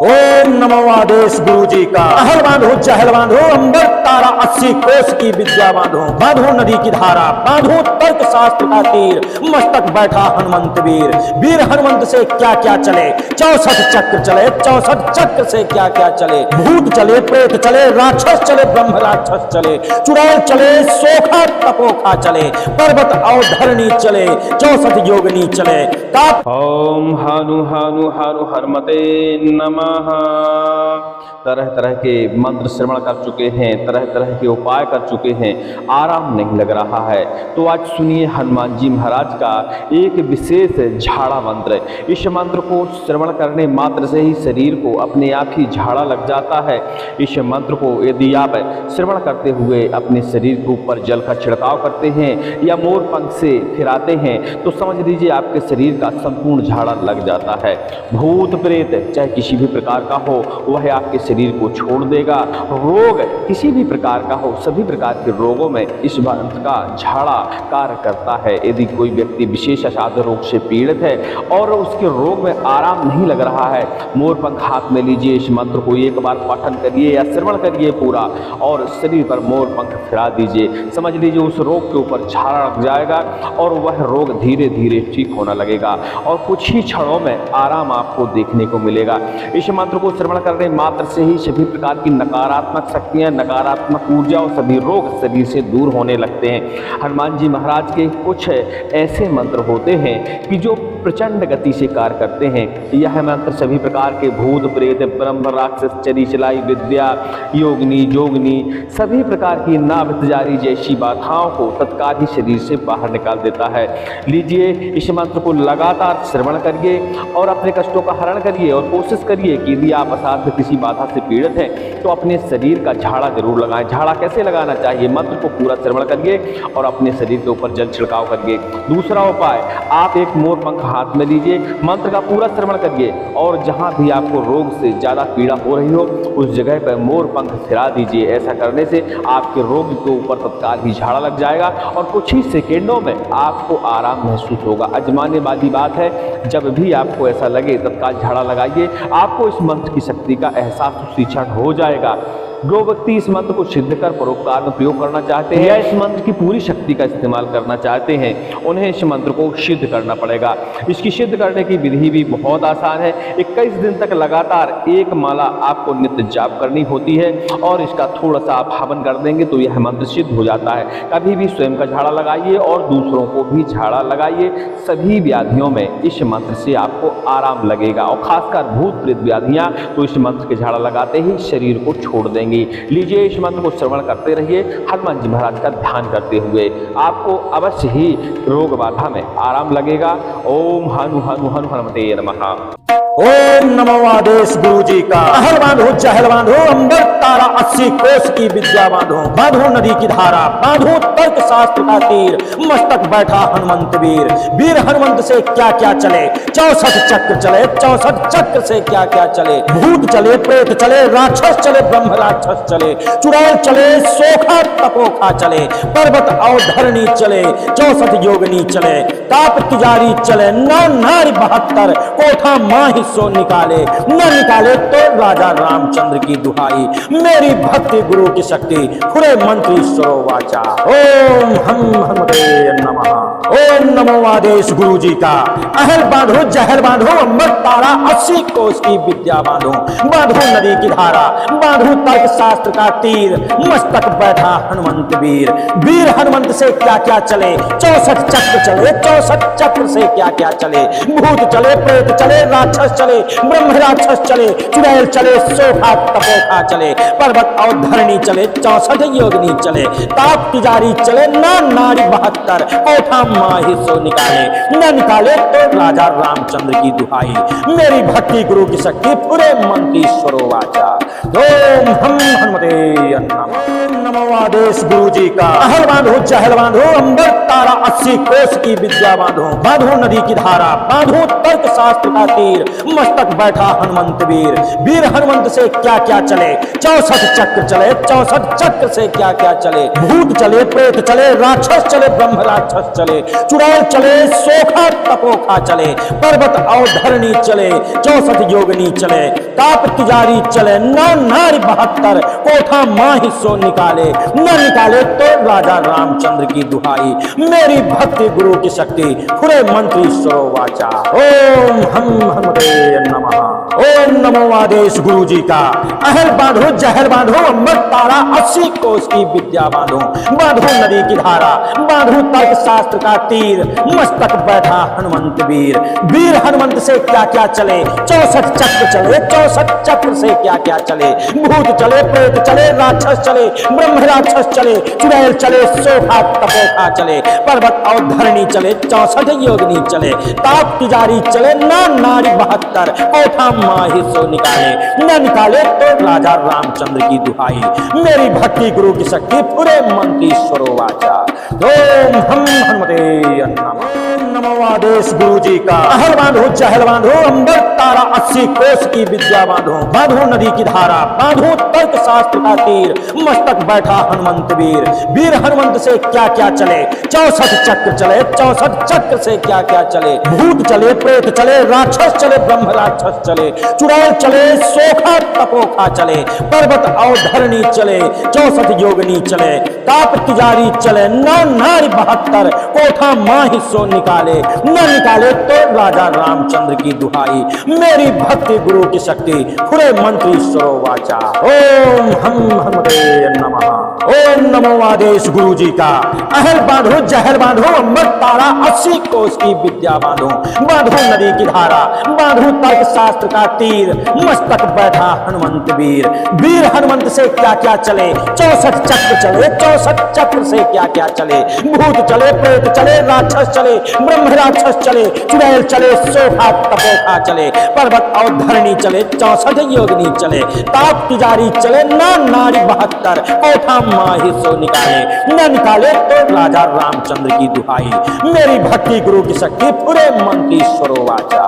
ओम नमो आदेश गुरु जी का। अहल बांधो चहल बांधो, अंबर तारा 80 कोस की विद्या बांधो, बांधो नदी की धारा, बांधो तर्क शास्त्र का तीर, मस्तक बैठा हनुमंत वीर। वीर हनुमंत से क्या क्या चले, 64 चक्र चले, 64 चक्र से क्या क्या चले। भूत चले, प्रेत चले, राक्षस चले, ब्रह्म राक्षस चले, चुड़ैल चले, सोखा तपोखा चले, पर्वत और धरणी चले, 64 योगिनी चले। ओम हानु हानु हानु हरमते नमः। तरह तरह के मंत्र श्रवण कर चुके हैं, तरह तरह के उपाय कर चुके हैं, आराम नहीं लग रहा है। तो आज सुनिए हनुमान जी महाराज का एक विशेष झाड़ा मंत्र। इस मंत्र को श्रवण करने मात्र से ही शरीर को अपने आप ही झाड़ा लग जाता है। इस मंत्र को यदि आप श्रवण करते हुए अपने शरीर के ऊपर जल का छिड़काव करते हैं या मोर पंख से फिराते हैं तो समझ लीजिए आपके शरीर का संपूर्ण झाड़ा लग जाता है। भूत प्रेत चाहे किसी भी प्रकार का हो वह आपके शरीर को छोड़ देगा। रोग किसी भी प्रकार का हो, सभी प्रकार के रोगों में इस मंत्र का झाड़ा कार्य करता है। यदि कोई व्यक्ति विशेष असाध्य रोग से पीड़ित है और उसके रोग में आराम नहीं लग रहा है, मोर पंख हाथ में लीजिए, इस मंत्र को एक बार पठन करिए या श्रवण करिए पूरा और शरीर पर मोर पंख फिरा दीजिए। समझ लीजिए उस रोग के ऊपर झाड़ा लग जाएगा और वह रोग धीरे धीरे ठीक होने लगेगा और कुछ ही क्षणों में आराम आपको देखने को मिलेगा। इस मंत्र को श्रवण करने मात्र से ही सभी प्रकार की नकारात्मक शक्तियां, नकारात्मक ऊर्जा और सभी रोग शरीर से दूर होने लगते हैं। हनुमान जी महाराज के कुछ ऐसे मंत्र होते हैं कि जो प्रचंड गति से कार्य करते हैं। यह मंत्र सभी प्रकार के भूत प्रेत, ब्रह्म राक्षस, चरी चलाई विद्या, योगिनी जोगिनी, सभी प्रकार की नाभित जारी जैसी बाधाओं को तत्काल ही शरीर से बाहर निकाल देता है। लीजिए इस मंत्र को लगातार श्रवण करिए और अपने कष्टों का हरण करिए और कोशिश करिए कि यदि आप असाध्य किसी बाधा से पीड़ित हैं तो अपने शरीर का झाड़ा जरूर लगाएं। झाड़ा कैसे लगाना चाहिए, मंत्र को पूरा श्रवण करिए और अपने शरीर के ऊपर जल छिड़काव करिए। दूसरा उपाय, आप एक मोर पंख हाथ में लीजिए, मंत्र का पूरा श्रवण करिए और जहां भी आपको रोग से ज्यादा पीड़ा हो रही हो उस जगह पर मोर पंख फिरा दीजिए। ऐसा करने से आपके रोग के ऊपर तत्काल ही झाड़ा लग जाएगा और कुछ ही सेकेंडों में आपको आराम महसूस होगा। अजमाने वाली बात है, जब भी आपको ऐसा लगे तत्काल झाड़ा लगाइए, आपको इस मंत्र की शक्ति का एहसास उसी क्षण हो जाएगा। जो व्यक्ति इस मंत्र को सिद्ध कर परोपकार में प्रयोग करना चाहते हैं या इस मंत्र की पूरी शक्ति का इस्तेमाल करना चाहते हैं उन्हें इस मंत्र को सिद्ध करना पड़ेगा। इसकी सिद्ध करने की विधि भी बहुत आसान है। 21 दिन तक लगातार एक माला आपको नित्य जाप करनी होती है और इसका थोड़ा सा आप हवन कर देंगे तो यह मंत्र सिद्ध हो जाता है। कभी भी स्वयं का झाड़ा लगाइए और दूसरों को भी झाड़ा लगाइए। सभी व्याधियों में इस मंत्र से आपको आराम लगेगा और खासकर भूत प्रेत व्याधियां तो इस मंत्र के झाड़ा लगाते ही शरीर को छोड़ देंगे। लीजिए इस मंत्र को श्रवण करते रहिए हनुमान जी महाराज का ध्यान करते हुए, आपको अवश्य ही रोग बाधा में आराम लगेगा। ओम हनु हनु हनु हनुमते नमः। ओम नमो आदेश गुरु जी का। अहल बांधो चहल बांधो, अंबर तारा 80 कोस की विद्या बांधो, बांधो नदी की धारा, बांधो तर्क शास्त्र का तीर, मस्तक बैठा हनुमंत वीर। वीर हनुमंत से क्या क्या चले, 64 चक्र चले, 64 चक्र से क्या क्या चले। भूत चले, प्रेत चले, राक्षस चले, ब्रह्म राक्षस चले, चुड़ैल चले, सोखा तपोखा चले, पर्वत और धरणी चले, 64 योगिनी चले, ताप तिजारी चले, नारी 72 कोठा माही सो निकाले, न निकाले तो राजा रामचंद्र की दुहाई। मेरी भक्ति गुरु की शक्ति, खुले मंत्री सरो वाचा। ओम हम हनुमते नमः। ओम नमो आदेश गुरु जी का। अहल बांधो जहल बांधो, अंबर तारा 80 कोस की विद्या बांधो, बांधो नदी की धारा, बांधो तर्क शास्त्र का तीर, मस्तक बैठा हनुमंत वीर। वीर हनुमंत से क्या क्या चले, 64 चक्र चले, 64 चक्र से क्या क्या चले। भूत चले, प्रेत चले, राक्षस चले, ब्रह्म राक्षस चले, चुड़ैल चले, सोखा तपोखा चले, पर्वत और धरणी चले, 64 योगिनी चले, ताप तिजारी चले, नारी 72 कोठा माही सो निकाले, न निकाले तो राजा रामचंद्र की दुहाई। मेरी भक्ति गुरु की शक्ति, पूरे मंत्री स्वरो वाचा। ओम हम हनुमते नमो आदेश गुरु जी का। अहल बांधो चहल बांधो, अंबर तारा 80 कोस की विद्या बांधो, बांधो नदी की धारा, बांधो तर्क शास्त्र का तीर, मस्तक बैठा हनुमंत वीर। वीर हनुमंत से क्या क्या चले, 64 चक्र चले, 64 चक्र से क्या क्या चले। भूत चले, प्रेत चले, राक्षस चले, ब्रह्म राक्षस चले, चुड़ैल चले, सोखा तपोखा चले, पर्वत और धरणी चले, 64 योगिनी चले, ताप तिजारी चले, नौ नारी 72 कोठा माही सो निकाले, न निकाले तो राजा रामचंद्र की दुहाई, मेरी भक्ति गुरु की शक्ति फुरे मंत्री सरो वाचा। ओम हम हनुमते नमः। ओम नमो आदेश गुरु जी का। अहल बांधो जहल बांधो, अम्बर तारा 80 कोस की विद्या बांधो, बांधो नदी की धारा, बांधो तर्क शास्त्र का तीर, मस्तक बैठा हनुमंत वीर, वीर हनुमंत से क्या क्या चले, 64 चक्र चले, 64 चक्र से क्या क्या चले, भूत चले, प्रेत चले, राक्षस चले, ब्रह्म राक्षस चले, चुड़ैल चले, सोखा तपोखा चले, पर्वत और धरणी चले, 64 योगिनी चले, ताप तिजारी चले, ना नारी 72 कोठा माही सो निकाले, न निकाले तो राजा रामचंद्र की दुहाई, मेरी भक्ति गुरु की शक्ति पूरे मंत्री स्वरो वाचा। ओम हम हनुमते नमः। नमो आदेश गुरु जी का। अहल बांधो जहल बांधो, अंबर तारा 80 कोस की विद्या बांधो, बांधो नदी की धारा, बांधो तर्क शास्त्र का तीर, मस्तक बैठा हनुमंत वीर, वीर हनुमंत से क्या क्या चले, 64 चक्र चले, 64 चक्र से क्या क्या चले, भूत चले, प्रेत चले, राक्षस चले, ब्रह्म राक्षस चले, चुड़ैल चले, सोखा तपोखा चले, पर्वत और धरणी चले, 64 योगिनी चले, ताप तिजारी चले, नौ नारी 72 कोठा माही सो निकाले, न निकाले तो राजा रामचंद्र की दुहाई, मेरी भक्ति गुरु की शक्ति पूरे मंत्री स्वरो वाचा। ओम हम हनुमते नमः। ओम नमो आदेश गुरु जी का। अहल बांधो जहल बांधो, अम्बर तारा 80 कोस की विद्या बांधो, बांधो नदी की धारा, बांधो तर्क शास्त्र का तीर, मस्तक बैठा हनुमंत वीर, वीर हनुमंत से क्या क्या चले, 64 चक्र चले, 64 चक्र से क्या क्या चले, भूत चले, प्रेत चले, राक्षस चले, ब्रह्म राक्षस चले, चुड़ैल चले, सोखा तपोखा चले, पर्वत और धरणी चले, 64 योगिनी चले, ताप तिजारी चले, ना नारी 72 कोठा माही सो निकाले, न निकाले तो राजा रामचंद्र की दुहाई, मेरी भक्ति गुरु की शक्ति पूरे मंत्री स्वरो वाचा।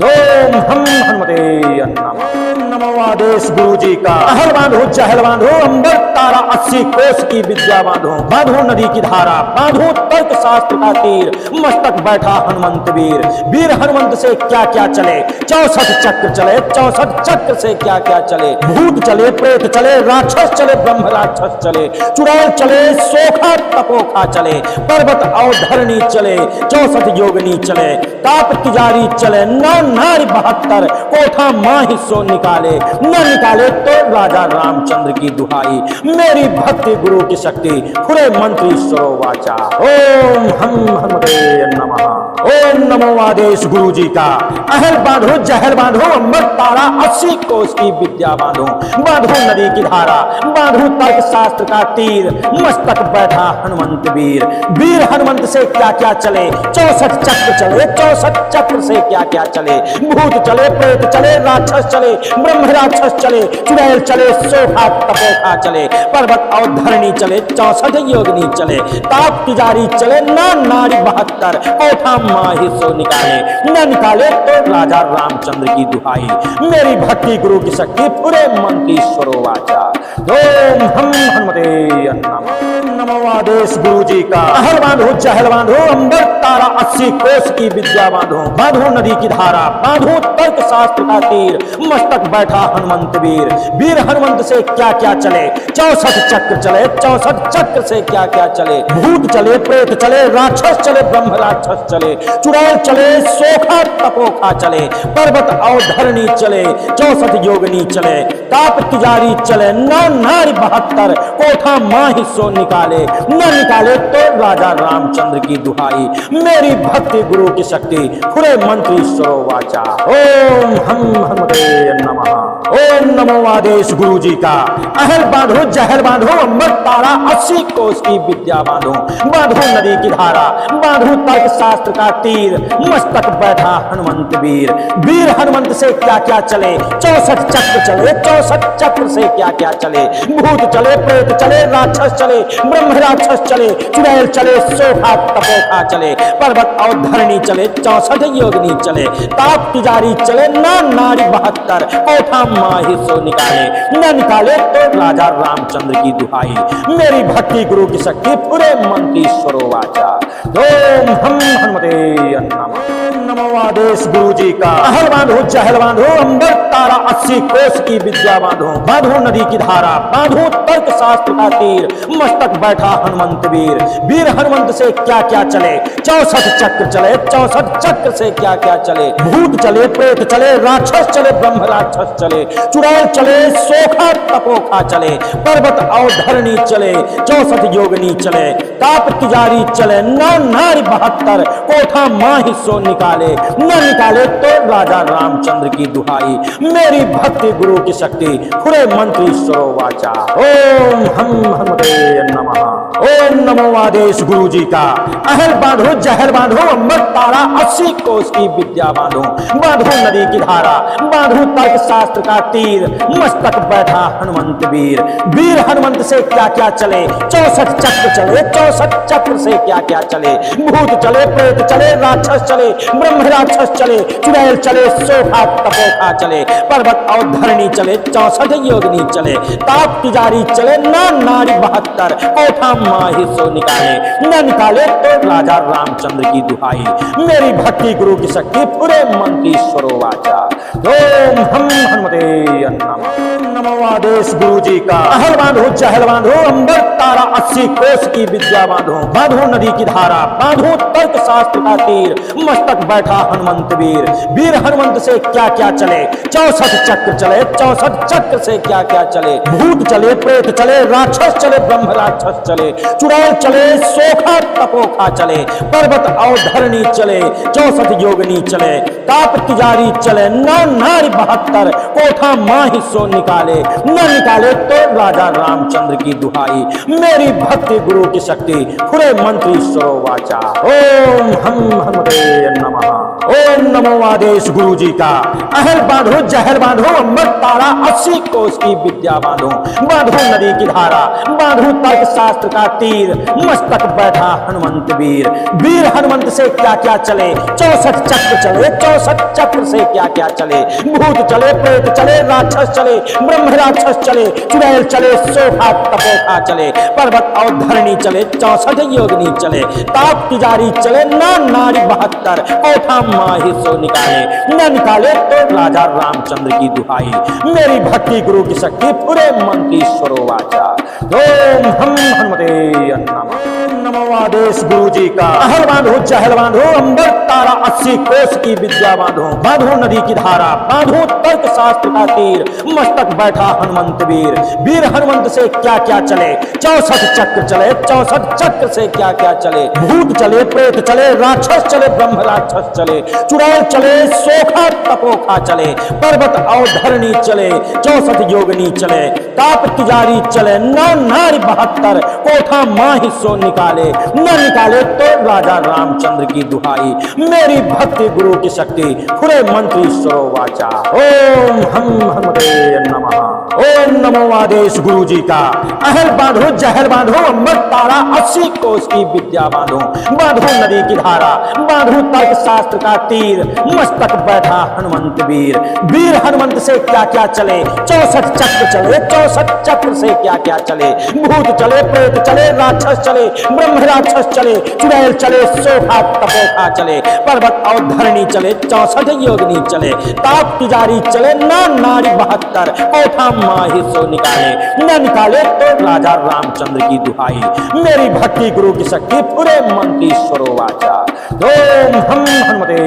ओम हम हनुमते नमः। नमो आदेश गुरु जी का। अहल बांधो जहल बांधो, अंबर तारा 80 कोस की विद्या बांधो, बांधो नदी की धारा, बांधो तर्क शास्त्र का तीर, मस्तक बैठा हनुमंत वीर, वीर हनुमंत से क्या क्या चले, 64 चक्र चले, 64 चक्र से क्या क्या चले, भूत चले, प्रेत चले, राक्षस चले, ब्रह्म राक्षस चले, चुड़ैल चले, सोखा तपोखा चले, पर्वत और धरणी चले, 64 योगिनी चले, ताप तिजारी चले, नौ नारी 72 कोठा माही सो निकाले, न निकाले तो राजा रामचंद्र की दुहाई, मेरी भक्ति गुरु की शक्ति पूरे मंत्री स्वरो वाचा। ओम हम हनुमते नमः। ओम नमो आदेश गुरु जी का। अहल बांधो जहल बांधो, अम्बर तारा 80 कोस की विद्या बांधो, बांधो नदी की धारा, बांधो तर्क शास्त्र का तीर, मस्तक बैठा हनुमंत वीर, वीर हनुमंत से क्या क्या चले, 64 चक्र चले, 64 चक्र से क्या क्या चले, भूत चले, प्रेत चले, राक्षस चले, ब्रह्म राक्षस चले, चुड़ैल चले, सोखा तपोखा चले, पर्वत और धरणी चले, 64 योगिनी चले, ताप तिजारी चले, ना नारी 72 कोठा माही सो निकाले, न निकाले तो राजा रामचंद्र की दुहाई, मेरी भक्ति गुरु की शक्ति पूरे मंत्री स्वरो वाचा। ओम हम हनुमते नमः। नमो आदेश गुरु जी का। अहल बांधो जहल बांधो, अंबर तारा 80 कोस की विद्या बांधो, बांधो नदी की धारा, बांधो तर्क शास्त्र का तीर, मस्तक बैठा हनुमंत वीर, वीर हनुमंत से क्या क्या चले, 64 चक्र चले, 64 चक्र से क्या क्या चले, भूत चले, प्रेत चले, राक्षस चले, ब्रह्म राक्षस चले, चुड़ैल चले, सोखा तपोखा चले, पर्वत और धरणी चले, 64 योगिनी चले, ताप तिजारी चले, नौ नारी 72 कोठा माही सो निकाले, न निकाले तो राजा रामचंद्र की दुहाई, मेरी भक्ति गुरु की शक्ति पूरे मंत्री स्वरो वाचा। ओम हम हनुमते नमः। ओम नमो आदेश गुरु जी का। अहल बांधो जहल बांधो, अम्बर तारा 80 कोस की विद्या बांधो, बांधो नदी की धारा, बांधो तर्क शास्त्र का तीर, मस्तक बैठा हनुमंत वीर, वीर हनुमंत से क्या क्या चले, 64 चक्र चले, 64 चक्र से क्या क्या चले, भूत चले, प्रेत चले, राक्षस चले, ब्रह्म राक्षस चले, चुड़ैल चले, सोखा तपोखा चले, पर्वत और धरणी चले, 64 योगिनी चले, ताप तिजारी चले, ना नारी 72 कोठा माही सो निकाले, न निकाले तो राजा रामचंद्र की दुहाई। मेरी भक्ति गुरु की शक्ति पूरे मंत्री स्वरो वाचा। ओम हम हनुमते नमो आदेश गुरु जी का। अहल बांधो चहल बांधो अंबर तारा 80 कोस की विद्या बांधो। बांधो नदी की धारा, बांधो तर्क शास्त्र का तीर, मस्तक बैठा हनुमंत वीर। वीर हनुमंत से क्या क्या चले, 64 चक्र चले, 64 चक्र से क्या क्या चले। भूत चले, प्रेत चले, राक्षस चले, ब्रह्म राक्षस चले, चुड़ैल चले, सोखा तपोखा चले, पर्वत और धरणी चले, 64 योगिनी चले, ताप तिजारी चले, नारी 72 कोठा माही सो निकाले, न निकाले तो राजा रामचंद्र की दुहाई। मेरी भक्ति गुरु की शक्ति खुरे मंत्री स्वरो वाचा। ओम हम हनुमते नमः। ओम नमो आदेश गुरु जी का। अहल बांधो जहल बांधो अंबर तारा 80 कोस की विद्या बांधो। बांधो नदी की धारा, बांधो तर्क शास्त्र का तीर, मस्तक बैठा हनुमंत वीर। वीर हनुमंत से क्या क्या चले, 64 चक्र चले, 64 चक्र से क्या क्या चले। भूत चले, प्रेत चले, राक्षस चले, ब्रह्म राक्षस चले, चुड़ैल चले, सोखा तपोखा चले, पर्वत और धरणी चले, 64 योगिनी चले, ताप तिजारी चले, नारी 72 कोठा माही सो निकाले, न निकाले तो राजा रामचंद्र की दुहाई। मेरी भक्ति गुरु की शक्ति पूरे मंत्री स्वरो वाचा। ओम हम हनुमते नमो आदेश गुरु जी का। अहल बांधो चहल बांधो अंबर तारा 80 कोस की विद्या बांधो। बांधो नदी की धारा, बांधो तर्क शास्त्र का तीर, मस्तक बैठा हनुमंत वीर। वीर हनुमंत से क्या क्या चले, 64 चक्र चले, 64 चक्र से क्या क्या चले। भूत चले, प्रेत चले, राक्षस चले, ब्रह्म राक्षस चले, चुड़ैल चले, सोखा तपोखा चले, पर्वत और धरणी चले, 64 योगिनी चले, ताप तिजारी चले, नारी 72 कोठा माही सो निकाले, न निकाले तो राजा रामचंद्र की दुहाई। मेरी भक्ति गुरु की शक्ति खुरे मंत्री स्वरो वाचा। ओम हम हनुमते नमः। ओम नमो आदेश गुरु जी का। अहल बांधो जहल बांधो अंबर तारा 80 कोस की विद्या बांधो। बांधो नदी की धारा, बांधो तर्क शास्त्र का तीर, मस्तक बैठा हनुमंत वीर। वीर हनुमंत से क्या क्या चले, 64 चक्र चले, 64 चक्र से क्या क्या चले। भूत चले, प्रेत चले, राक्षस चले, ब्रह्म राक्षस चले, चुड़ैल चले, सोखा तपोखा चले, पर्वत और धरणी चले, 64 योगिनी चले, ताप तिजारी चले, नारी 72 कोठा माही सो निकाले, न निकाले तो राजा रामचंद्र की दुहाई। मेरी भक्ति गुरु की शक्ति पूरे मंत्री स्वरो वाचा। ओम हम हनुमते नमो आदेश गुरु जी का। अहल बांधो चहल बांधो अंबर तारा 80 कोस की विद्या बांधो। बांधो नदी की धारा, बांधो तर्क शास्त्र का तीर, मस्तक बैठा हनुमंत वीर। वीर हनुमंत से क्या क्या चले, 64 चक्र चले, 64 चक्र से क्या क्या चले। भूत चले, प्रेत चले, राक्षस चले, ब्रह्म राक्षस चले, चुड़ैल चले, सोखा तपोखा चले, पर्वत और धरणी चले, 64 योगिनी चले, ताप तिजारी चले, नारी 72 कोठा माही सो निकाले, न निकाले तो राजा रामचंद्र की दुहाई। मेरी भक्ति गुरु की शक्ति खुरे मंत्री स्वरो वाचा। ओम हम हनुमते नमः। ओम नमो आदेश गुरु जी का। अहल बांधो जहल बांधो अंबर तारा 80 कोस की विद्या बांधो। बांधो नदी की धारा, बांधो तर्क शास्त्र का तीर, मस्तक बैठा हनुमंत वीर। वीर हनुमंत से क्या क्या चले, 64 चक्र चले, 64 चक्र से क्या क्या चले। भूत चले, प्रेत चले, राक्षस चले, ब्रह्म राक्षस चले, चुड़ैल चले, सोखा तपोखा चले, पर्वत और धरणी चले, 64 योगिनी चले, ताप तिजारी चले, नारी 72 कोठा माही सो निकाले, न निकाले तो राजा रामचंद्र की दुहाई। मेरी भक्ति गुरु की शक्ति पूरे मंत्री स्वरो वाचा। ओम हम हनुमते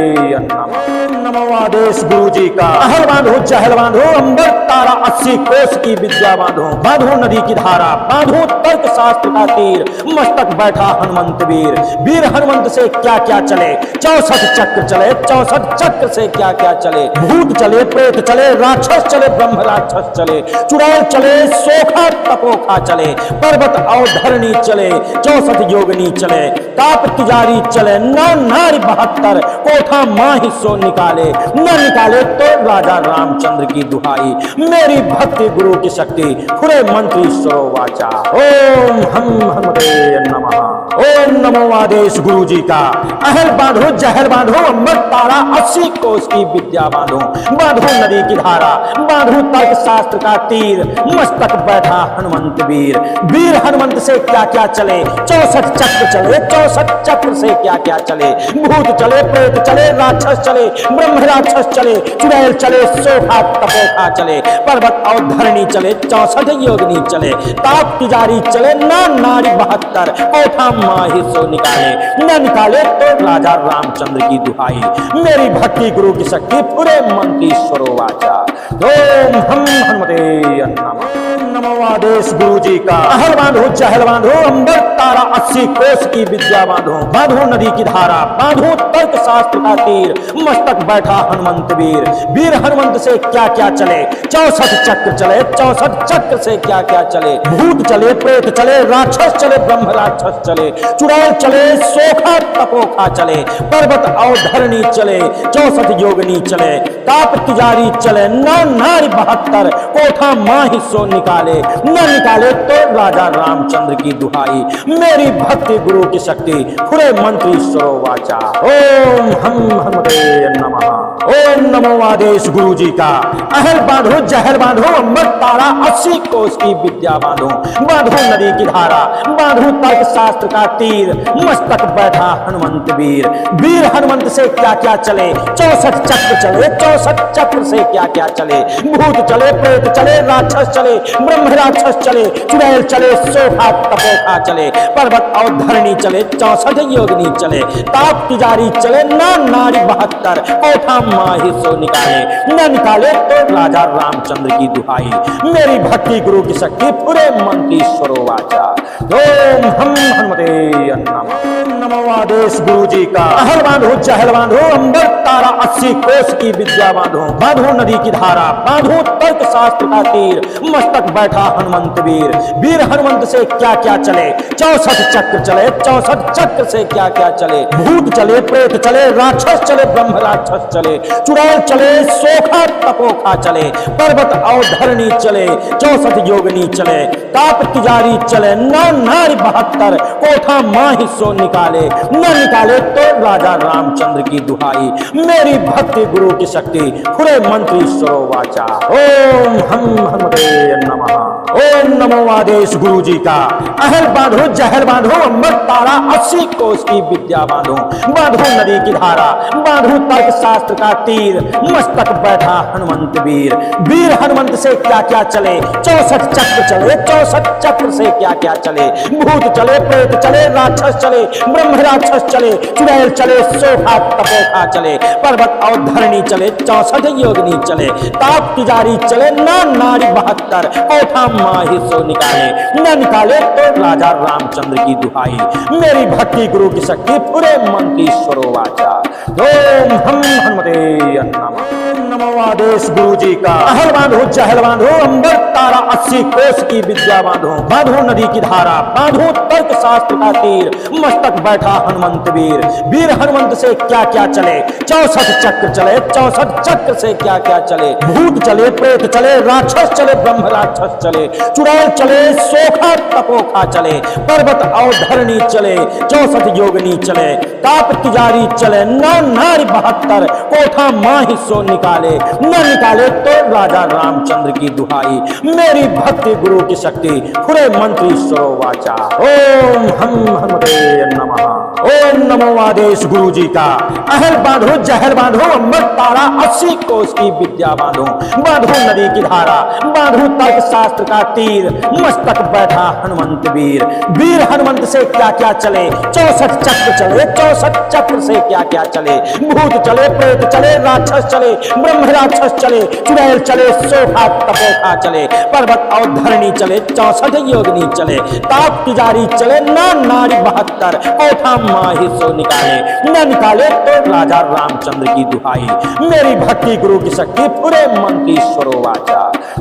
नमो आदेश गुरु जी का। अहल बांधो चहल बांधो अंबर तारा 80 कोस की विद्या बांधो। बांधो नदी की धारा, बांधो तर्क शास्त्र का तीर, मस्तक बैठा हनुमंत वीर। वीर हनुमंत से क्या क्या चले, 64 चक्र चले, 64 चक्र से क्या क्या चले। भूत चले, प्रेत चले, राक्षस चले, ब्रह्म राक्षस चले, चुड़ैल चले, सोखा तपोखा चले, पर्वत और धरणी चले, 64 योगिनी चले, ताप तिजारी चले, नारी 72 कोठा माही सो निकाले, न निकाले तो राजा रामचंद्र की दुहाई। मेरी भक्ति गुरु की शक्ति फुरे मंत्री सो वाचा। ओम हम हनुमते नमः। ओम नमो आदेश गुरु जी का। अहल बांधो जहल बांधो अमृत तारा 80 कोस की विद्या बांधो, बांधो नदी की धारा, बांधो तर्क शास्त्र का तीर, मस्तक बैठा हनुमंत वीर। वीर हनुमंत से क्या क्या चले, 64 चक्र चले, 64 चक्र से क्या क्या चले। भूत चले, प्रेत चले, राक्षस चले, ब्रह्म राक्षस चले, चुड़ैल चले, सोखा तपोखा चले, पर्वत और धरणी चले, 64 योगिनी चले, ताप तिजारी चले, नारी 72 कोठा माही सो निकाले, न निकाले तो राजा रामचंद्र की दुहाई। मेरी भक्ति गुरु की शक्ति पूरे मंत्री स्वरो वाचा। ओम हम हनुमते नमः। नमो आदेश गुरु जी का। अहल बांधो चहल बांधो अंबर तारा 80 कोस की विद्या बांधो, बांधो नदी की धारा, बांधो तर्क शास्त्र का तीर, मस्तक बैठा हनुमंत वीर। वीर हनुमंत से क्या क्या चले, 64 चक्र चले, 64 चक्र से क्या क्या चले। भूत चले, प्रेत चले, राक्षस चले, ब्रह्म राक्षस चले, चुड़ैल चले, सोखा तपोखा चले, पर्वत और धरणी चले, 64 योगिनी चले, ताप तिजारी चले, नारी 72 कोठा माही सो निकाले, न निकाले तो राजा रामचंद्र की दुहाई। मेरी भक्ति गुरु की शक्ति पूरे मंत्री स्वरो वाचा। ओम हम हनुमते नमः। ओम नमो आदेश गुरु जी का। अहल बांधो जहल बांधो अमृत तारा 80 कोस की विद्या बांधो, बांधो नदी की धारा, बांधो तर्क शास्त्र का तीर, मस्तक बैठा हनुमंत वीर। वीर हनुमंत से क्या क्या चले, 64 चक्र चले, 64 चक्र से क्या क्या चले। भूत चले, प्रेत चले, राक्षस चले, ब्रह्म राक्षस चले, चुड़ैल चले, सोखा तपोखा चले, पर्वत और धरणी चले, 64 योगिनी चले, ताप तिजारी चले, नारी 72 कोठा माही सो निकाले, न निकाले तो राजा रामचंद्र की दुहाई। मेरी भक्ति गुरु की शक्ति पूरे मंत्री स्वरो वाचा। ओम हम हनुमते नमः। नमो आदेश गुरु जी का। अहल बांधो चहल बांधो अंबर तारा 80 कोस की विद्या बांधो, बांधो नदी की धारा, बांधो तर्क शास्त्र का तीर, मस्तक बैठा हनुमंत वीर। वीर हनुमंत से क्या क्या चले, 64 चक्र चले, 64 चक्र से क्या क्या चले। भूत चले, प्रेत चले, राक्षस चले, ब्रह्म राक्षस चले, चुड़ैल चले, सोखा तपोखा चले, पर्वत और धरणी चले, 64 योगिनी चले, ताप तिजारी चले, नारी 72 कोठा माही सो निकाले, न निकाले तो राजा रामचंद्र की दुहाई। मेरी भक्ति गुरु की शक्ति पूरे मंत्री स्वरो वाचा। ओम हम हनुमते नमः। ओम नमो आदेश गुरु जी का। अहल बांधो जहल बांधो अमृत तारा 80 कोस की विद्या बांधो, बांधो नदी की धारा, बांधो तर्क शास्त्र का तीर, मस्तक बैठा हनुमंत वीर। वीर हनुमंत से क्या क्या चले, 64 चक्र चले, 64 चक्र से क्या क्या चले। भूत चले, प्रेत चले, राक्षस चले, ब्रह्म राक्षस चले, चुड़ैल चले, सोखा तपोखा चले, पर्वत और धरणी चले, 64 योगिनी चले, ताप तिजारी चले, नारी 72 कोठा माही सो निकाले, न निकाले तो राजा रामचंद्र की दुहाई। मेरी भक्ति गुरु की शक्ति पूरे मंत्री स्वरो वाचा। ओम हम हनुमते नमः। नमो आदेश गुरु जी का। अहल बांधो चहल बांधो अंबर तारा 80 कोस की विद्या बांधो, बांधो नदी की धारा, बांधो तर्क शास्त्र का तीर, मस्तक बैठा हनुमंत वीर। वीर हनुमंत से क्या क्या चले, 64 चक्र चले, 64 चक्र से क्या क्या चले। भूत चले, प्रेत चले, राक्षस चले, ब्रह्म राक्षस चले, चुड़ैल चले, सोखा तपोखा चले, पर्वत और धरणी चले, 64 योगिनी चले, ताप तिजारी चले, नारी 72 कोठा माही सो निकाले, न निकाले तो राजा रामचंद्र की दुहाई। मेरी भक्ति गुरु की शक्ति पूरे मंत्री स्वरो वाचा। ओम हम हनुमते नमः। ओम नमो आदेश गुरु जी का। अहल बांधो जहल बांधो अमृत तारा 80 कोस की विद्या बांधो, बांधो नदी की धारा, बांधो तर्क शास्त्र का तीर, मस्तक बैठा हनुमंत वीर। वीर हनुमंत से क्या क्या चले, 64 चक्र चले, 64 चक्र से क्या क्या चले। भूत चले, प्रेत चले, राक्षस चले, ब्रह्म राक्षस चले, चुड़ैल चले, सोखा तपोखा चले, पर्वत और धरणी चले, 64 योगिनी चले, ताप तिजारी चले, नारी 72 कोठा माही सो निकाले, न निकाले तो राजा रामचंद्र की दुहाई। मेरी भक्ति गुरु की शक्ति पूरे मंत्री स्वरो वाचा।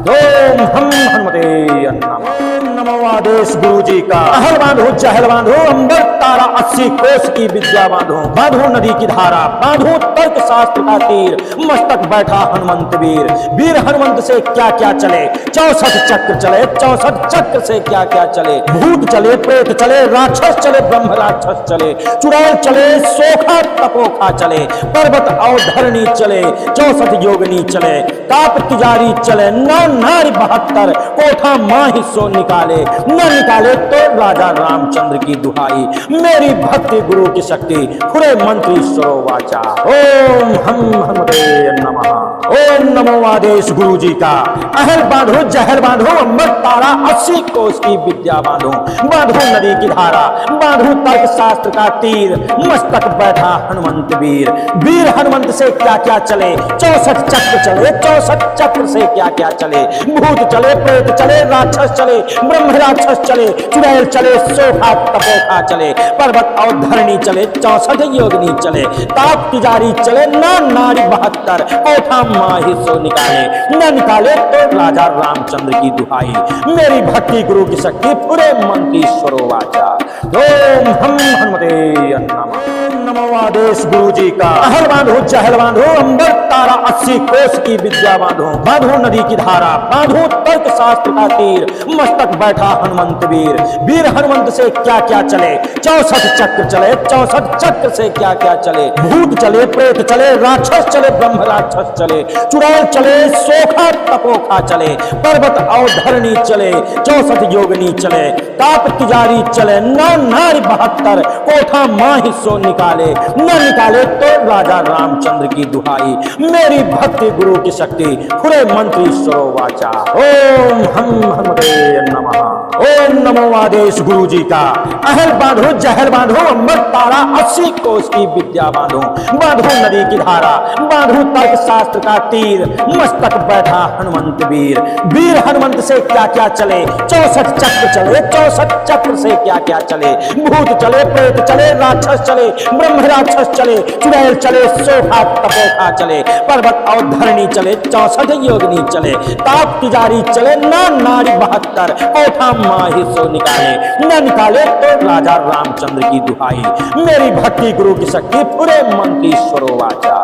ओम हम हनुमते नमः। नमो आदेश गुरु जी का। अहल बांधो चहल बांधो अंबर तारा 80 कोस की विद्या बांधो। बांधो नदी की धारा, बांधो तर्क शास्त्र का तीर, मस्तक बैठा हनुमंत वीर। वीर हनुमंत से क्या क्या चले, 64 चक्र चले, 64 चक्र से क्या क्या चले। भूत चले, प्रेत चले, राक्षस चले, ब्रह्म राक्षस चले, चुड़ैल चले, सोखा तपोखा चले, पर्वत और धरणी चले, 64 योगनी चले, ताप तिजारी चले, नौ नारी 72, कोठा माही सो निकाले, न निकाले तो राजा रामचंद्र की दुहाई। मेरी भक्ति गुरु की शक्ति, खुले मंत्री सरो वाचा। ओम हम हनुमते नमः। ओम नमो आदेश गुरु जी का। अहल बांधो जहल बांधो अंबर तारा 80 कोस की विद्या बांधो। बांधो नदी की धारा, बांधो तर्क शास्त्र का तीर, मस्तक बैठा हनुमंत वीर। वीर हनुमंत से क्या क्या चले, 64 चक्र चले, 64 चक्र से क्या क्या चले। भूत चले, प्रेत चले, राक्षस चले, ब्रह्म राक्षस चले, चुड़ैल चले, सोखा तपोखा चले, पर्वत और धरणी चले, 64 योगनी चले, ताप तिजारी चले, ना नारी 72, कोठा माही सो निकाले, न निकाले तो राजा रामचंद्र की दुहाई। मेरी भक्ति गुरु की शक्ति, पूरे मंत्री स्वरो वाचा। ओम हम हनुमते नमः। नमो आदेश गुरु जी का। अहल बांधो चहल बांधो अंबर तारा 80 कोस की विद्या बांधो। बांधो नदी की धारा, बांधो तर्क शास्त्र का तीर, मस्तक बैठा हनुमंत वीर। वीर हनुमंत से क्या क्या चले, 64 चक्र चले, 64 चक्र से क्या क्या चले। भूत चले, प्रेत चले, राक्षस चले, ब्रह्म राक्षस चले, चुड़ैल चले, सोखा तपोखा चले, पर्वत और धरणी चले, 64 योगनी चले, ताप तिजारी चले, नौ नारी 72, कोठा माही सो निकाले, न निकाले तो राजा रामचंद्र की दुहाई। मेरी भक्ति गुरु की शक्ति, खुले मंत्री सरो वाचा। ओम हम हनुमते नमः। ओम नमो आदेश गुरु जी का। अहल बांधो जहल बांधो अंबर तारा 80 कोस की विद्या बांधो। बांधो नदी की धारा, बांधो तर्क शास्त्र का तीर, मस्तक बैठा हनुमंत वीर। वीर हनुमंत से क्या क्या चले, 64 चक्र चले, 64 चक्र से क्या क्या चले। भूत चले, प्रेत चले, राक्षस चले, ब्रह्म राक्षस चले, चुड़ैल चले, सोखा तपोखा चले, पर्वत और धरणी चले, 64 योगनी चले, ताप तिजारी चले, ना नारी 72, कोठा माही सो निकाले, न निकाले तो राजा रामचंद्र की दुहाई। मेरी भक्ति गुरु की शक्ति, पूरे मंत्री स्वरो वाचा।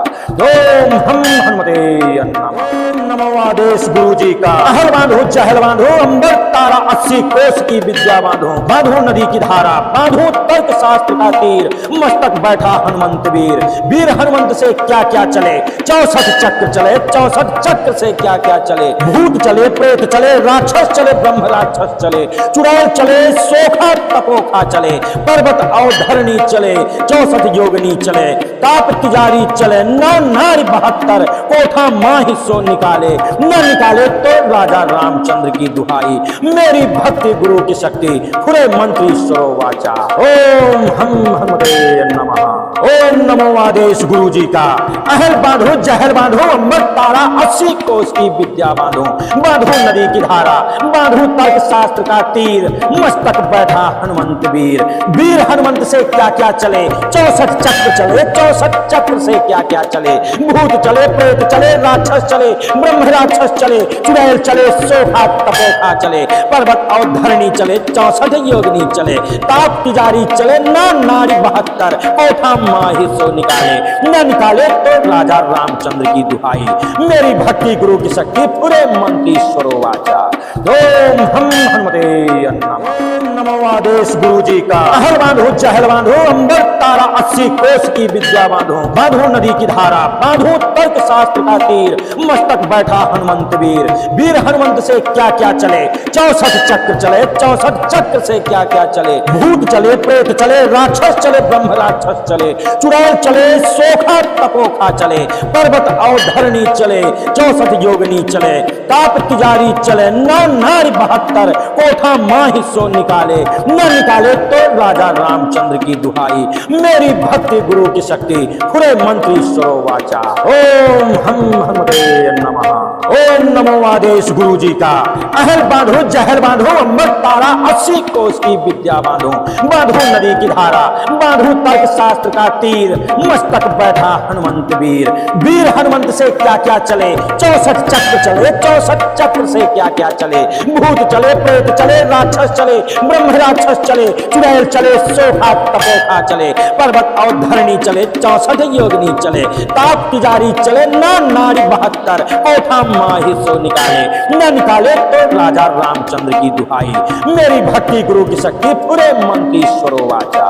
ओम हम हनुमते नमः। नमो आदेश गुरु जी का। अहल बांधो चहल बांधो अंबर तारा 80 कोस की विद्या बांधो। बांधो नदी की धारा, बांधो तर्क शास्त्र का तीर, मस्तक बैठा हनुमंत वीर। वीर हनुमंत से क्या क्या चले, 64 चक्र चले, 64 चक्र से क्या क्या चले। भूत चले, प्रेत चले, राक्षस चले, ब्रह्म राक्षस चले, चुड़ैल चले, सोखा तपोखा चले, पर्वत और धरणी चले, 64 योगनी चले, ताप तिजारी चले, नौ नारी 72, कोठा माही सो निकाले, न निकाले तो राजा रामचंद्र की दुहाई। मेरी भक्ति गुरु की शक्ति, खुले मंत्री सरो वाचा। ओम हम हनुमते नमः। ओम नमो आदेश गुरु जी का। अहल बांधो जहल बांधो अंबर तारा 80 कोस की विद्या बांधो। बांधो नदी की धारा, बांधो तर्क शास्त्र का तीर, मस्तक बैठा हनुमंत वीर। वीर हनुमंत से क्या क्या चले, 64 चक्र चले, 64 चक्र से क्या क्या चले। भूत चले, प्रेत चले, राक्षस चले, ब्रह्म राक्षस चले, चुड़ैल चले, सोखा तपोखा चले, पर्वत और धरणी चले, 64 योगनी चले, ताप तिजारी चले, ना नारी 72, कोठा माही सो निकाले, न निकाले तो राजा रामचंद्र की दुहाई। मेरी भक्ति गुरु की शक्ति, पूरे मंत्री स्वरो वाचा। ओम हम हनुमते नमः। नमो आदेश गुरु जी का। अहल बांधो चहल बांधो अंबर तारा 80 कोस की विद्या बांधो। बांधो नदी की धारा, बांधो तर्क शास्त्र का तीर, मस्तक बैठा हनुमंत वीर। वीर हनुमंत से क्या क्या चले, 64 चक्र चले, 64 चक्र से क्या क्या चले। भूत चले, प्रेत चले, राक्षस चले, ब्रह्म राक्षस चले, चुड़ैल चले, सोखा तपोखा चले, पर्वत और धरणी चले, 64 योगनी चले, ताप तिजारी चले, नौ नारी 72, कोठा माही सो निकाले, निकाले, न निकाले तो राजा रामचंद्र की दुहाई, मेरी भक्ति गुरु की शक्ति खुले मंत्र ईश्वरो वाचा। ओम हम हनुमते नमः। ओम नमो आदेश गुरु जी का। अहल बांधो जहल बांधो अमृत तारा 80 कोस की विद्या बांधो, बांधो नदी की धारा, बांधो तर्क शास्त्र का तीर, मस्तक बैठा हनुमंत वीर। वीर हनुमंत से क्या क्या चले, 64 चक्र चले, 64 चक्र से क्या क्या चले, भूत चले, प्रेत चले, राक्षस चले, ब्रह्म राक्षस चले, चुड़ैल चले, सोखा तपोखा चले, पर्वत और धरणी चले, 64 योगिनी चले, ताप तिजारी चले, ना नारी 72, कोठा माही सो निकाले, न निकाले तो राजा रामचंद्र की दुहाई, मेरी भक्ति गुरु की शक्ति पूरे मंत्र ईश्वरो वाचा।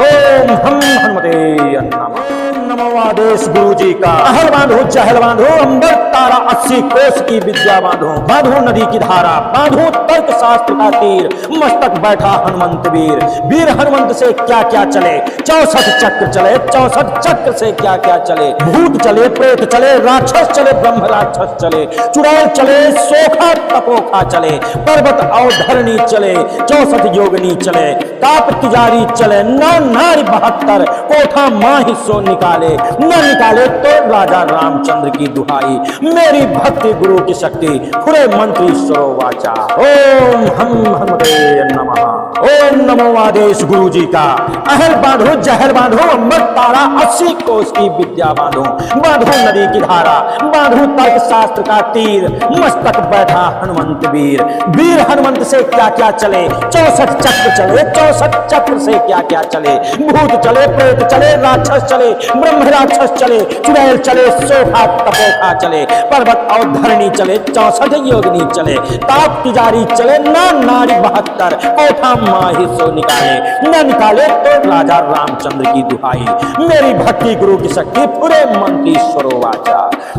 ओम हम हनुमते नमः। नमो आदेश गुरु जी का। अहल बांधो जहल बांधो अंबर तारा 80 कोस की विद्या बांधो, बांधो नदी की धारा, बांधो तर्क शास्त्र का तीर, मस्तक बैठा हनुमंत वीर। वीर हनुमंत से क्या क्या चले, 64 चक्र चले, 64 चक्र से क्या क्या चले, भूत चले, प्रेत चले, राक्षस चले, ब्रह्म राक्षस चले, चुड़ैल चले, सोखा तपोखा चले, पर्वत और धरणी चले, 64 योगिनी चले, ताप तिजारी चले, ना नारी 72, कोठा माही सो निकाले, न निकाले तो राजा रामचंद्र की दुहाई, मेरी भक्ति गुरु की शक्ति खुले मंत्र ईश्वरो वाचा। ओम हम हनुमते नमः। ओम नमो आदेश गुरु जी का। अहल बांधो जहल बांधो अमृत तारा 80 कोस की विद्या बांधो, बांधो नदी की धारा, बांधो तर्क शास्त्र का तीर, मस्तक बैठा हनुमंत वीर। वीर हनुमंत से क्या क्या चले, 64 चक्र चले, 64 चक्र से क्या क्या चले, भूत चले, प्रेत चले, राक्षस चले, ब्रह्म राक्षस चले, चुड़ैल चले, सोखा तपोखा चले, पर्वत और धरणी चले, 64 योगिनी चले, ताप तिजारी चले, ना नारी 72, कोठा माही सो निकाले, न निकाले तो राजा रामचंद्र की दुहाई, मेरी भक्ति गुरु की शक्ति पूरे मंत्र ईश्वरो वाचा।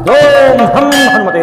ओम हम हनुमते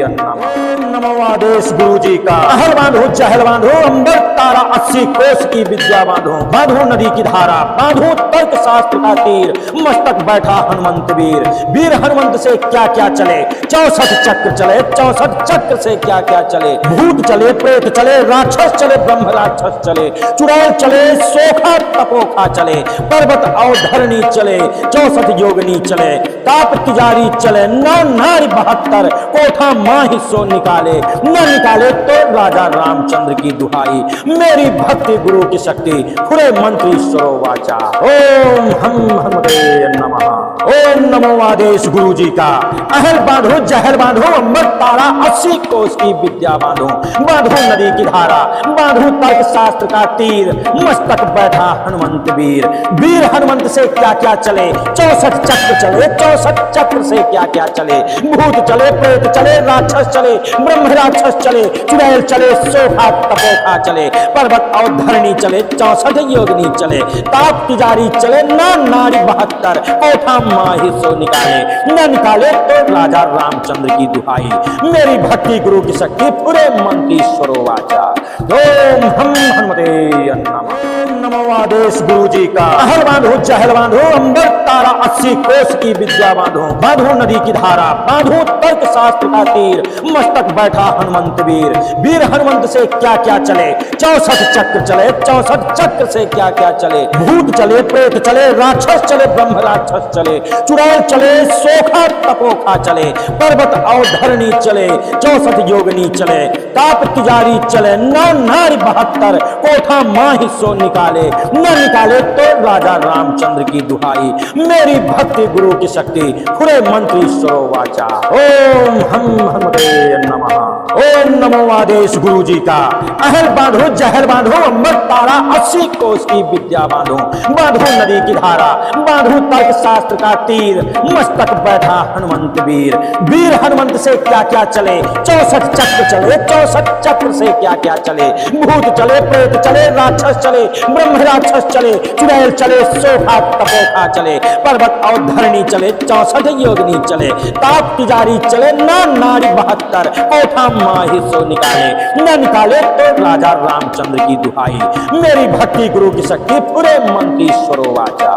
नमः। नमो आदेश गुरु जी का। अहल बांधो जहल बांधो अंबर तारा 80 कोस की विद्या बांधो, बांधो नदी की धारा, बांधो तर्क शास्त्र का तीर, मस्तक बैठा हनुमंत वीर। वीर हनुमंत से क्या क्या चले, 64 चक्र चले, 64 चक्र से क्या क्या चले, भूत चले, प्रेत चले, राक्षस चले, ब्रह्म राक्षस चले, चुड़ैल चले, सोखा तपोखा चले, पर्वत और धरणी चले, 64 योगिनी चले, ताप तिजारी चले, ना नारी 72, कोठा माही सो निकाले, न निकाले तो राजा रामचंद्र की दुहाई, मेरी भक्ति गुरु की शक्ति खुले मंत्र ईश्वरो वाचा। ओम हम हनुमते नमः। ओम नमो आदेश गुरु जी का। अहल बांधो जहल बांधो अमृत तारा 80 कोस की विद्या बांधो, बांधो नदी की धारा, बांधो तर्क शास्त्र का तीर, मस्तक बैठा हनुमंत वीर। वीर हनुमंत से क्या क्या चले, 64 चक्र चले, 64 चक्र से क्या क्या चले, भूत चले, प्रेत चले, राक्षस चले, ब्रह्म राक्षस चले, चुड़ैल चले, सोखा तपोखा चले, पर्वत और धरणी चले, 64 योगिनी चले, ताप तिजारी चले, ना नारी 72, कोठा माही सो निकाले, न निकाले तो राजा रामचंद्र की दुहाई, मेरी भक्ति गुरु की शक्ति पूरे मंत्र ईश्वरो वाचा। ओम हम हनुमते नमः। नमो आदेश गुरु जी का। अहल बांधो जहल बांधो अंबर तारा 80 कोस की विद्या बांधो, बांधो नदी की धारा, बांधो तर्क शास्त्र का तीर, मस्तक बैठा हनुमंत वीर। वीर हनुमंत से क्या क्या चले, 64 चक्र चले, 64 चक्र से क्या क्या चले, भूत चले, प्रेत चले, राक्षस चले, ब्रह्म राक्षस चले, चुड़ैल चले, सोखा तपोखा चले, पर्वत और धरणी चले, 64 योगिनी चले, ताप तिजारी चले, ना नारी 72, कोठा माही सो निकाले, न निकाले तो राजा रामचंद्र की दुहाई, मेरी भक्ति गुरु की शक्ति खुले मंत्र ईश्वरो वाचा। ओम हम हनुमते नमः। ओम नमो आदेश गुरु जी का। अहल बांधो जहल बांधो अमृत तारा 80 कोस की विद्या बांधो, बांधो नदी की धारा, बांधो तर्क शास्त्र का तीर, मस्तक बैठा हनुमंत वीर। वीर हनुमंत से क्या क्या चले, 64 चक्र चले, 64 चक्र से क्या क्या चले, भूत चले, प्रेत चले, राक्षस चले, ब्रह्म राक्षस चले, चुड़ैल चले, सोखा तपोखा चले, पर्वत और धरणी चले, 64 योगिनी चले, ताप तिजारी चले, ना नारी 72, कोठा माही सो निकाले, न निकाले तो राजा रामचंद्र की दुहाई, मेरी भक्ति गुरु की शक्ति पूरे मंत्र ईश्वरो वाचा।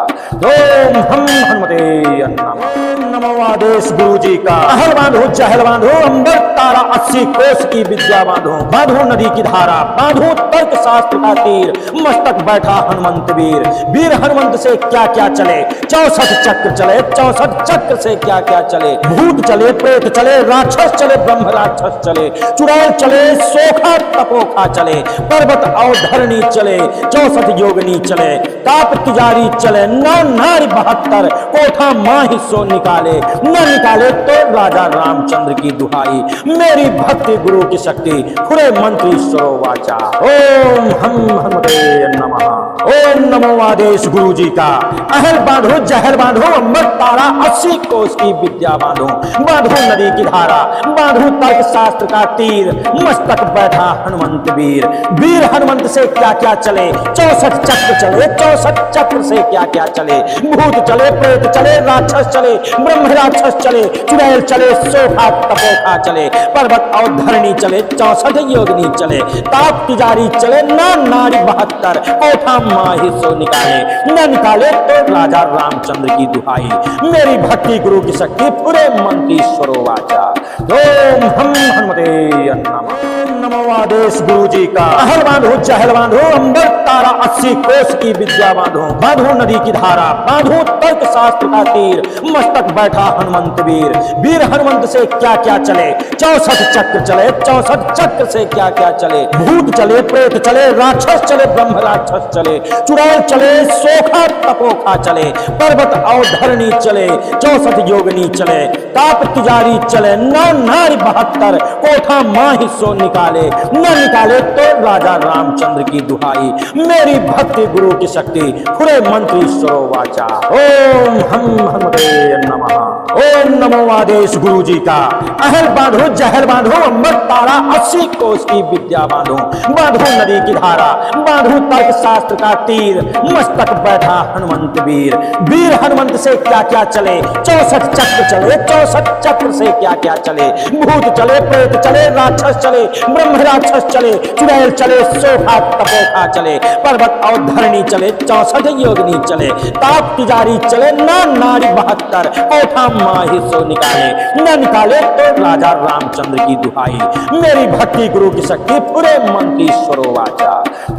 ओम हम हनुमते नमः। नमो आदेश गुरु जी का। अहल बांधो जहल बांधो अंबर तारा 80 कोस की विद्या बांधो, बांधो नदी की धारा, धारा, बांधो तर्क शास्त्र का तीर, मस्तक बैठा हनुमंत वीर। वीर हनुमंत से क्या क्या चले, 64 चक्र चले, 64 चक्र से क्या क्या चले। भूत चले, प्रेत चले, राक्षस चले, ब्रह्म राक्षस चले, चुड़ैल चले, सोखा तपोखा चले, पर्वत और धरणी चले, 64 योगिनी चले, ताप तिजारी चले, नौ नारी 72, कोठा माही सो निकाले, न निकाले तो राजा रामचंद्र की दुहाई। मेरी भक्ति गुरु की शक्ति, खुरे मंत्री सो वाचा। ओम हम हनुमते नमः। ओम नमो आदेश गुरु जी का। अहल बांधो, जहल बांधो, अम्बर तारा, 80 कोस की विद्या बांधो, बांधो नदी की धारा, बांधो तर्क शास्त्र का तीर, मस्तक बैठा हनुमंत वीर। वीर हनुमंत से क्या क्या चले, 64 चक्र चले, 64 चक्र से क्या क्या चले। भूत चले, प्रेत चले, राक्षस चले, ब्रह्म राक्षस चले, चुड़ैल चले, सोखा तपोखा चले, पर्वत और धरणी चले, 64 योगिनी चले, ताप तिजारी चले, नौ नारी 72, कोठा माही सो निकाले, न निकाले तो राजा रामचंद्र की दुहाई। मेरी भक्ति गुरु की शक्ति, पूरे मंत्री स्वरोवाचा। ओम हम हनुमते नमः। नमो आदेश गुरु जी का। अहल बांधो, जहल बांधो, अंबर तारा, 80 कोस की विद्या बांधो, बांधो नदी की धारा, बांधो तर्क शास्त्र का तीर, मस्तक बैठा हनुमंत वीर। वीर हनुमंत से क्या क्या चले, 64 चक्र चले, 64 चक्र से क्या क्या चले। भूत चले, प्रेत चले, राक्षस चले, ब्रह्म राक्षस चले, चुड़ैल चले, सोखा तपोखा चले, पर्वत और धरणी चले, 64 योगिनी चले, ताप तिजारी चले, नौ नारी 72, कोठा माही सो निकाले, न निकाले तो राजा रामचंद्र की दुहाई। मेरी भक्ति गुरु की शक्ति, खुरे मंत्री स्वरोवाचा। ओम हम हनुमते नमः। ओम नमो आदेश गुरु जी का। अहल बांधो, जहल बांधो, अम्बर तारा, 80 कोस की विद्या बांधो, बांधो नदी की धारा, बांधो तर्क शास्त्र का तीर, मस्तक बैठा हनुमंत वीर। वीर हनुमंत से क्या क्या चले, 64 चक्र चले, 64 चक्र से क्या क्या चले। भूत चले, प्रेत चले, राक्षस चले, ब्रह्म राक्षस चले, चुड़ैल चले, सोखा तपोखा चले, पर्वत और धरणी चले, 64 योगिनी चले, ताप तिजारी चले, नौ नारी 72, कोठा माही सो निकाले, न निकाले तो राजा रामचंद्र की दुहाई। मेरी भक्ति गुरु की शक्ति, पूरे मंत्री स्वरोवाचा।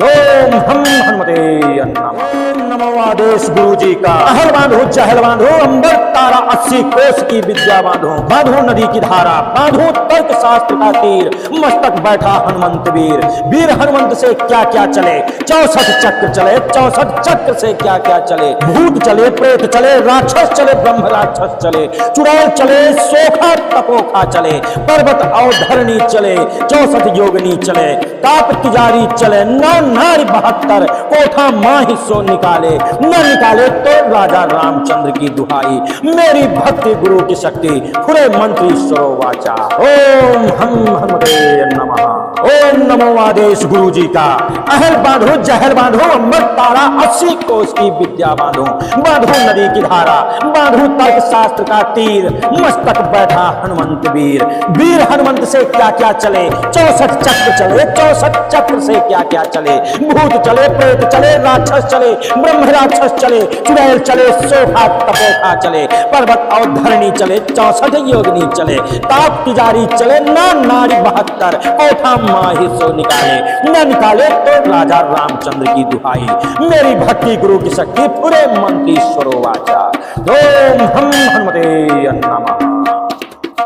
ओम हम हनुमते नमः। नमो आदेश गुरु जी का। अहल बांधो, जहल बांधो, अंबर तारा, 80 कोस की विद्या बांधो, बांधो नदी की धारा, बांधो तर्क शास्त्र का तीर, मस्तक बैठा हनुमंत वीर। वीर हनुमंत से क्या क्या चले, 64 चक्र चले, 64 चक्र से क्या क्या चले। भूत चले, प्रेत चले, राक्षस चले, ब्रह्म राक्षस चले, चुड़ैल चले, सोखा तपोखा चले, पर्वत और धरणी चले, 64 योगिनी चले, ताप तिजारी चले, नौ नारी 72, कोठा माही सो निकाले, न निकाले तो राजा रामचंद्र की दुहाई। मेरी भक्ति गुरु की शक्ति, खुरे मंत्री स्वरोवाचा। ओम हम हनुमते नमः। ओम नमो आदेश गुरु जी का। अहल बांधो, जहल बांधो, अम्बर तारा, 80 कोस की विद्या बांधो, बांधो नदी की धारा, बांधो तर्क शास्त्र का तीर, मस्तक बैठा हनुमंत वीर। वीर हनुमंत से क्या क्या चले, 64 चक्र चले, 64 चक्र से क्या क्या चले। भूत चले, प्रेत चले, राक्षस चले, ब्रह्म राक्षस चले, चुड़ैल चले, सोखा तपोखा चले, पर्वत और धरणी चले, 64 योगिनी चले, ताप तिजारी चले, नौ नारी 72, कोठा माही सो निकाले, न निकाले तो राजा रामचंद्र की दुहाई। मेरी भक्ति गुरु की शक्ति, पूरे मंत्री स्वरोवाचा। ओम हम हनुमते नमः।